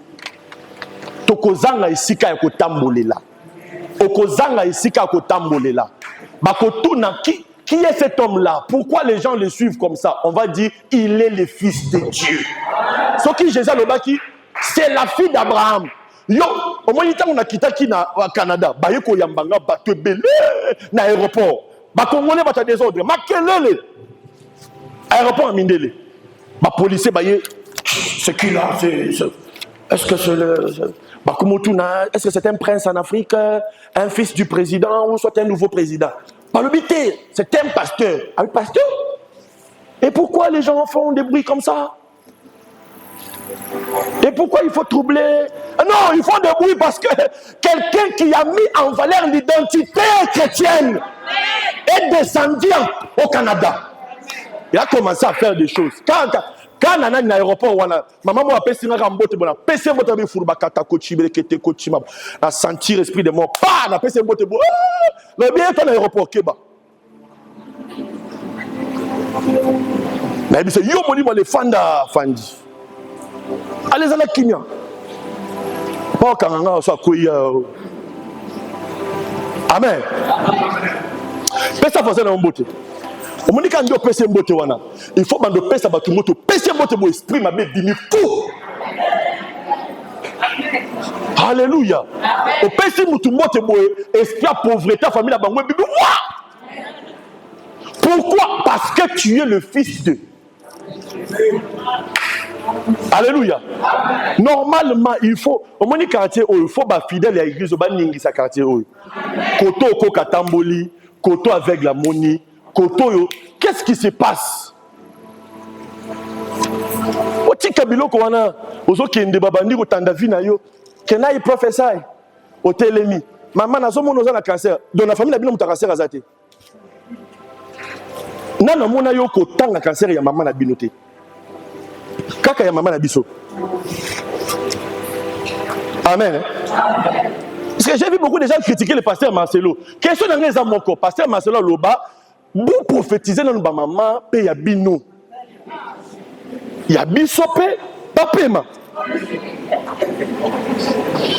Tokozanga ici ka ko tambolela. Okozanga ici ka kotambolela. Bakotuna qui est cet homme-là? Pourquoi les gens le suivent comme ça? On va dire il est le fils de Dieu. Ce qui Jésus le baki, c'est la fille d'Abraham. Yo, au moins il on a quitté qui na Canada. Ba yeko yambanga bato belé na aéroport. Ba congolais bata désordre. Makelele. Aéroport à Mindele. Ba policier ba yé c'est qui là? Est-ce que c'est le est-ce que c'est un prince en Afrique, un fils du président ou soit un nouveau président? Pas le bité, c'est un pasteur. Un pasteur? Et pourquoi les gens font des bruits comme ça? Et pourquoi il faut troubler? Non, ils font des bruits parce que quelqu'un qui a mis en valeur l'identité chrétienne est descendu au Canada. Il a commencé à faire des choses. Quand on a un aéroport, maman m'a appelé Singa Rambote, on a PC Bote Furba Kata Kochi, Belekete Kochi, a senti l'esprit de mort. Pas, on a PC Bote Bo. Le bien est un aéroport Keba. Mais il dit, yo moni le fanda fandi. Allez à la Kenya. Pas quand on a soit koya. Amen. Pesa faisait un beauté. On dit quand on pèse mbote wana, il faut bando pèse ba tumoto, pèse mbote bo esprit ma be bimi fou. Alléluia. On pèse mutu mbote bo esprit pauvreté famille ba ngwe bibi wa. Parce que tu es le fils de. Alléluia. Normalement, il faut, au moins quartier, il faut être fidèle à l'église, il faut quartier. Koto au Katamboli, Koto avec la monnaie, Koto, qu'est-ce qui se passe? Au Tikabilo, Kouana, aux autres qui ont des babandi, au Tandavina, Kena est professeur, au Télémi. Maman, n'a pas cancer. Dans la famille, il y a un cancer à Zate. Nana mona yo ko tanga cancer ya maman na binoté. Kaka ya maman na biso. Amen. Parce que j'ai vu beaucoup de gens critiquer le pasteur Marcelo. Question dans les mon corps. Pasteur Marcelo Loba, vous prophétisez dans le maman pe ya bino. Ya biso pe pas paiement.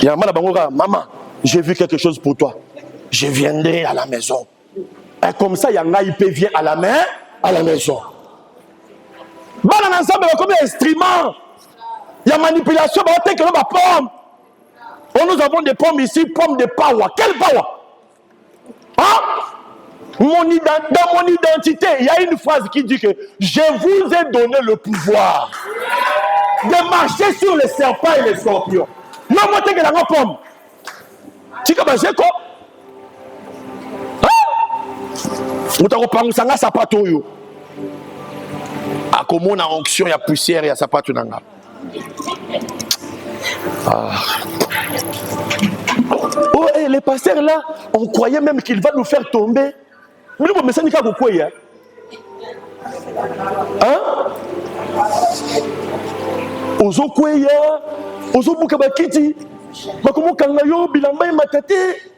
Ya mala bangoka maman, j'ai vu quelque chose pour toi. Je viendrai à la maison. Et comme ça, il y a un IP vient à la main, à la maison. Bon, dans l'ensemble, il y a combien d'instruments? Il y a manipulation, il y a des pommes. Nous avons des pommes ici, pommes de power. Quelle power? Hein? Dans mon identité, il y a une phrase qui dit que je vous ai donné le pouvoir de marcher sur les serpents et les scorpions. Non, moi, tu as une pomme. Tu as marché quoi? Utakopangusanga sapato yo. Akomona onction ya poussière ya sapato nanga. Oh, et les pasteurs là, on croyait même qu'il va nous faire tomber. Mais nous, mais ça n'est pas quoi ya. Hein? Ozo kweya, ozo bukabakiti. Bakomo kanga yo bilamba matate.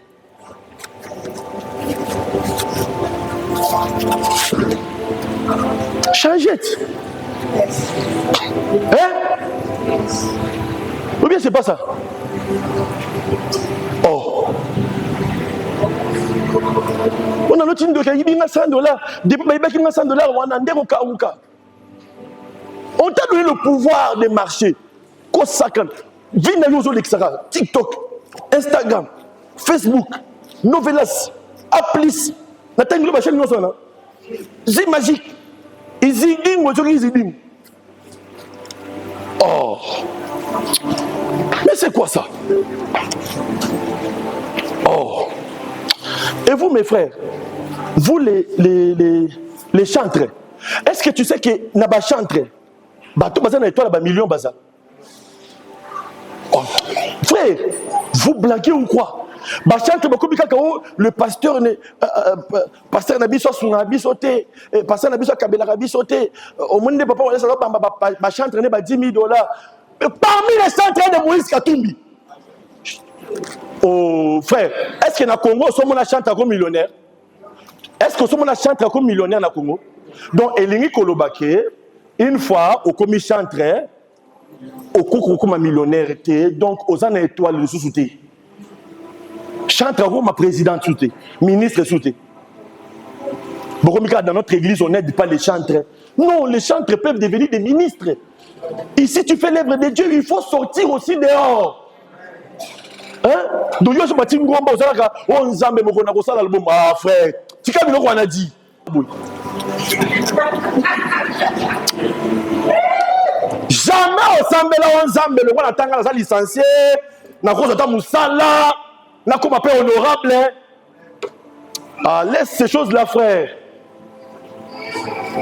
Changez. Hein? Ou bien c'est pas ça? Oh. On a l'autre de $100. On t'a donné le pouvoir de marcher. TikTok, Instagram, Facebook, Novelas, Applis. C'est magique. Oh. Mais c'est quoi ça? Oh. Et vous, mes frères, vous les chantres, est-ce que tu sais que Naba chantre, bateau bazar na étoile ba million bazar. Oh. Frère, vous blaguez ou quoi? Le pasteur pasteur Nabiso sauté, pasteur Nabiso Kabela Rabi sauté, au monde papa on laisse chantre ne ba $10,000. Parmi les centres de Moïse Katumbi. Oh frère, est-ce que na Congo sommes on chante comme millionnaire? Est-ce que sommes on chante comme millionnaire na Congo? Donc Elingi Kolobake une fois au commis chantre au coco comme millionnaire donc aux années étoiles de sous-souté. Chante comme président souté, ministre souté. Dans notre église, on n'aide pas les chantres. Non, les chantres peuvent devenir des ministres. Ici, tu fais l'œuvre de Dieu, il faut sortir aussi dehors. Hein? Donc, je suis parti, ah frère, tu sais ce qu'on a dit. Jamais au Sambela, on Zambé, on attend la licencié, on a cause de Moussala. Là, comme appelle honorable, ah, laisse ces choses-là, frère.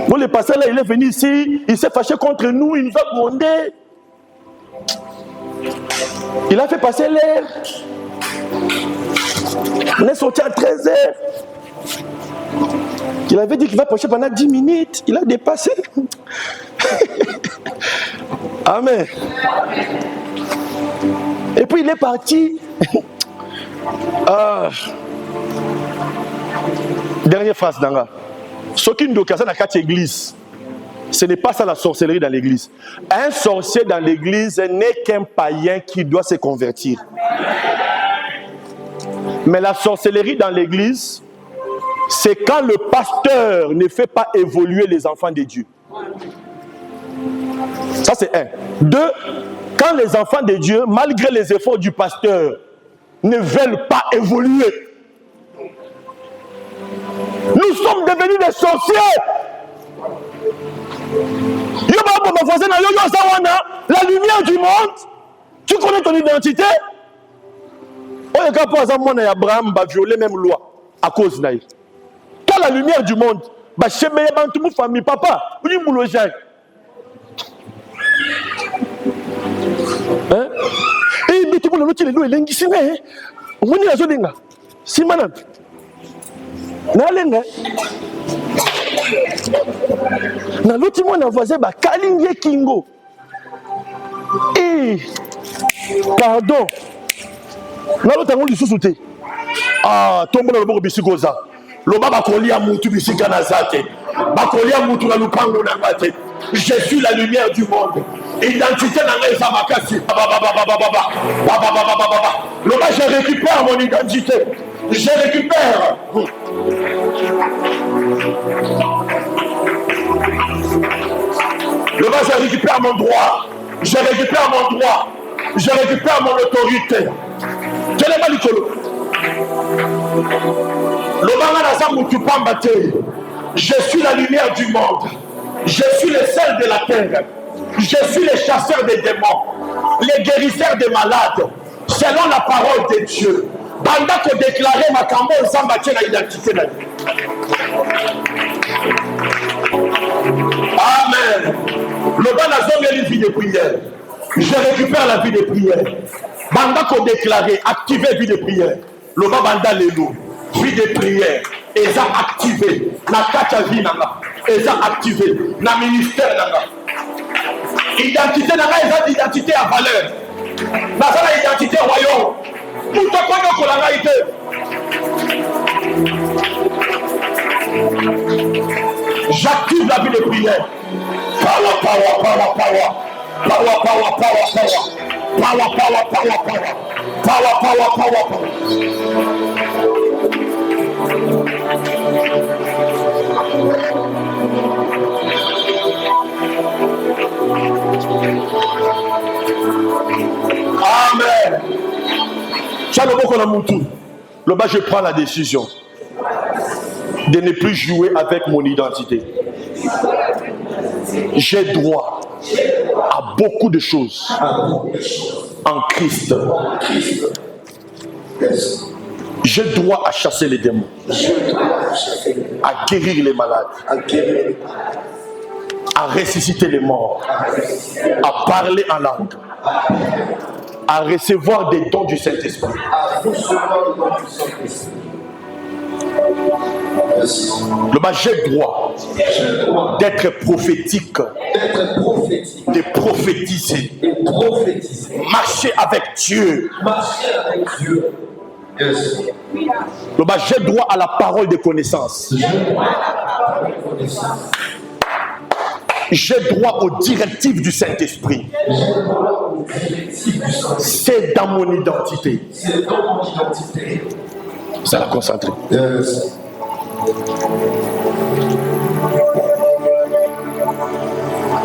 Bon, le pasteur là, il est venu ici, il s'est fâché contre nous, il nous a grondé. Il a fait passer l'air. On est sorti à 13h. Il avait dit qu'il va prêcher pendant 10 minutes. Il a dépassé. Amen. Et puis il est parti. Ah. Dernière phrase d'Anga. Ce qui nous occasionne à 4 églises, ce n'est pas ça la sorcellerie dans l'église. Un sorcier dans l'église n'est qu'un païen qui doit se convertir. Mais la sorcellerie dans l'église, c'est quand le pasteur ne fait pas évoluer les enfants de Dieu. Ça c'est un. Deux, quand les enfants de Dieu, malgré les efforts du pasteur, ne veulent pas évoluer. Nous sommes devenus des sorciers. La lumière du monde, tu connais ton identité. Oh, il y a Abraham va violer même loi à cause de toi, la lumière du monde. Bah, chez mes famille, papa, vous dites mon logique. Hein? Et mais tout le monde est là, il est ici, mais vous n'y avez pas. Si madame, n'allez na l'autre monde a voisin bah Kalinge Kingo. Et pardon. Na l'autre on lui sous-souté. Ah, tombe dans le bord bisikoza. Loba ba kolia mutu bisika na zate. Ba kolia mutu na lupango na ngate. Je suis la lumière du monde. Identité na ngai za makasi. Loba je récupère mon identité. Je récupère. Le bas, je récupère mon droit. Je récupère mon droit. Je récupère mon autorité. Je n'ai pas dit que je suis la lumière du monde. Je suis le sel de la terre. Je suis le chasseur des démons. Le guérisseur des malades. Selon la parole de Dieu. Banda que déclarer ma cambo ensemble à l'identité. Amen. Le bas n'a jamais une vie de prière. Je récupère la vie de prière. Banda qu'on déclarer, activer vie de prière. Le bas banda l'élo. Vie de prière. Et ça activé. Na kacha vie nanga. Et ça activé. Na ministère nanga. Identité nanga, et ça identité à valeur. Na ça la identité au royaume. Tout le monde qu'on a été. J'active la vie de prière. Power, power, power, power. Power, power, power, power. Power, power, power, power. Power, power, power, power. Amen. Le bas, je prends la décision de ne plus jouer avec mon identité. J'ai droit à beaucoup de choses en Christ. J'ai droit à chasser les démons, à guérir les malades, à ressusciter les morts, à parler en langue, à recevoir des dons du Saint-Esprit. Le bas, j'ai droit d'être prophétique, de prophétiser, marcher avec Dieu. Le bas, j'ai droit à la parole de connaissance. J'ai droit aux directives du Saint-Esprit. C'est dans mon identité. Ça la concentrer.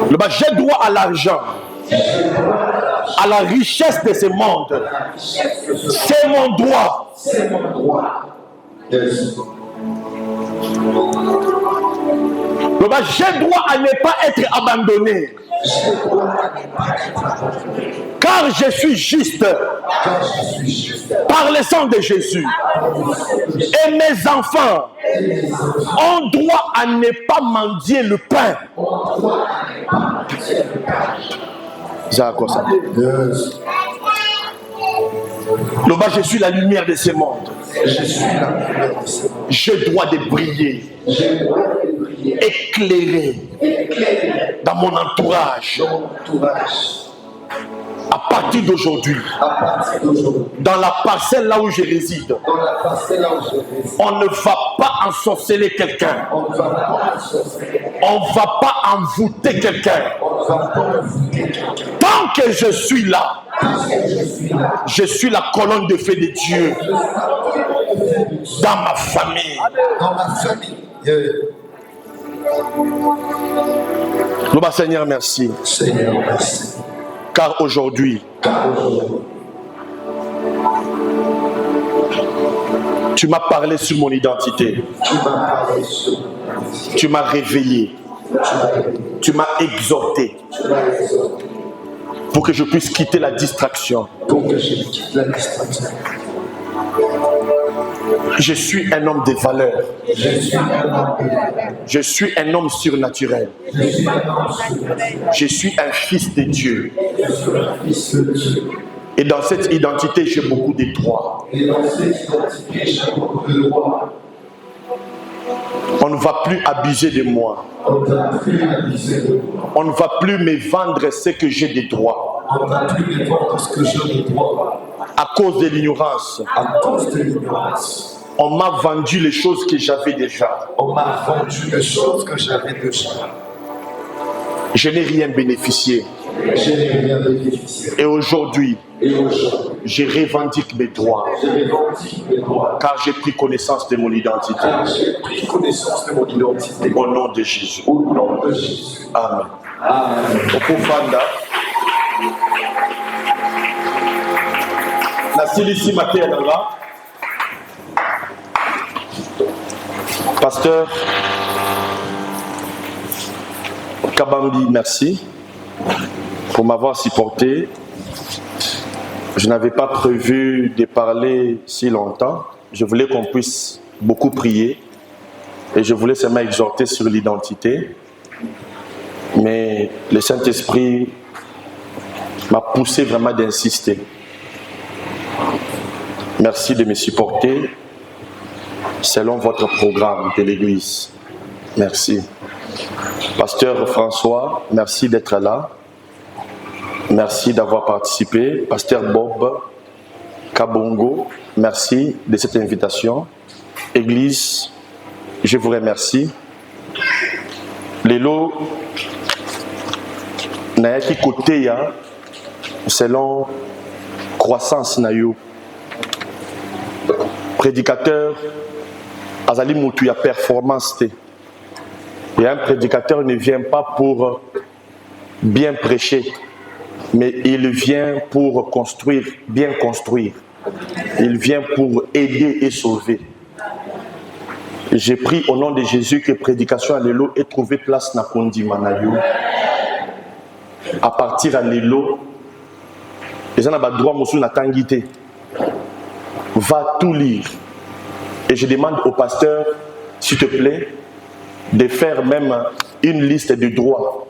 Le bas, j'ai droit à l'argent, à la richesse de ce monde. C'est mon droit. Le bas, j'ai droit à ne pas être abandonné. Car je suis juste par le sang de Jésus. Et mes enfants ont droit à ne pas mendier le pain. C'est à quoi ça? Le bas, je suis la lumière de ce monde. Je dois de briller, éclairer dans mon entourage. À partir d'aujourd'hui, dans la parcelle là où je réside, on ne va pas ensorceler quelqu'un. On ne va pas envoûter quelqu'un. Tant que je suis là, je suis la colonne de feu de Dieu dans ma famille. Nous, Seigneur, merci. Seigneur, merci. Car aujourd'hui, tu m'as parlé sur mon identité. Tu m'as réveillé. Tu m'as exhorté pour que je puisse quitter la distraction. Je suis un homme de valeur. Je suis un homme surnaturel. Je suis un fils de Dieu. Et dans cette identité, j'ai beaucoup de droits. On ne va plus abuser de moi. On ne va plus me vendre ce que j'ai des droits. À cause de l'ignorance. On m'a vendu les choses que j'avais déjà. Je n'ai rien bénéficié. Et aujourd'hui, je revendique mes droits. Car j'ai pris connaissance de mon identité. Au nom de Jésus. Amen. Okufanda. Nasilisi Matéananga. Pasteur Kabambi, merci pour m'avoir supporté. Je n'avais pas prévu de parler si longtemps. Je voulais qu'on puisse beaucoup prier et je voulais seulement exhorter sur l'identité. Mais le Saint-Esprit m'a poussé vraiment d'insister. Merci de me supporter selon votre programme de l'Église. Merci. Pasteur François, merci d'être là. Merci d'avoir participé. Pasteur Bob Kabongo, merci de cette invitation. Église, je vous remercie. Lelo, Nayaki Koteya, selon croissance Nayo. Prédicateur, Azali Moutuya performance. Et un prédicateur ne vient pas pour bien prêcher, mais il vient pour construire, bien construire. Il vient pour aider et sauver. J'ai pris au nom de Jésus que prédication à l'élo ait trouvé place na Kondi Manayo. À partir à l'élo, les gens n'ont droit à la tangité. Va tout lire. Et je demande au pasteur, s'il te plaît, de faire même une liste de droits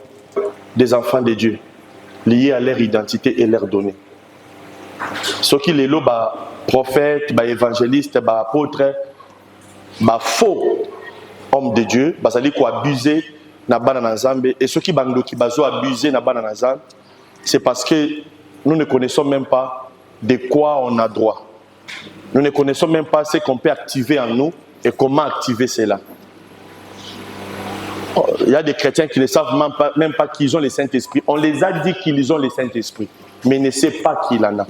des enfants de Dieu liés à leur identité et leurs données. Ce qui les lots, prophètes, évangélistes, apôtres, faux hommes de Dieu, ils ont abusé et ceux qui ont abusé c'est parce que nous ne connaissons même pas de quoi on a droit. Nous ne connaissons même pas ce qu'on peut activer en nous et comment activer cela. Il y a des chrétiens qui ne savent même pas qu'ils ont le Saint-Esprit. On les a dit qu'ils ont le Saint-Esprit, mais ils ne savent pas qu'il en a.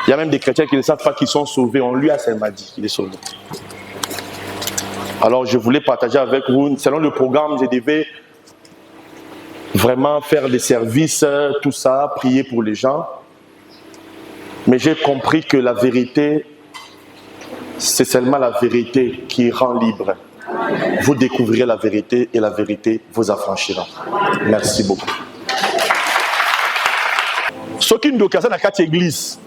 Il y a même des chrétiens qui ne savent pas qu'ils sont sauvés. On lui a seulement dit qu'il est sauvé. Alors je voulais partager avec vous, selon le programme, je devais vraiment faire des services, tout ça, prier pour les gens. Mais j'ai compris que la vérité, c'est seulement la vérité qui rend libre. Vous découvrirez la vérité et la vérité vous affranchira. Merci beaucoup. Ce qui nous occasionne à quatre églises,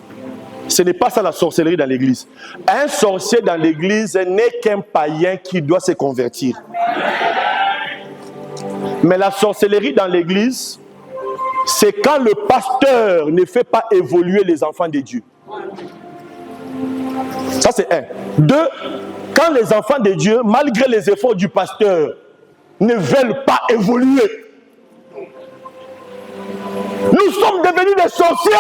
ce n'est pas ça la sorcellerie dans l'église. Un sorcier dans l'église n'est qu'un païen qui doit se convertir. Mais la sorcellerie dans l'église, c'est quand le pasteur ne fait pas évoluer les enfants de Dieu. Ça c'est un. Deux, quand les enfants de Dieu, malgré les efforts du pasteur, ne veulent pas évoluer. Nous sommes devenus des sorciers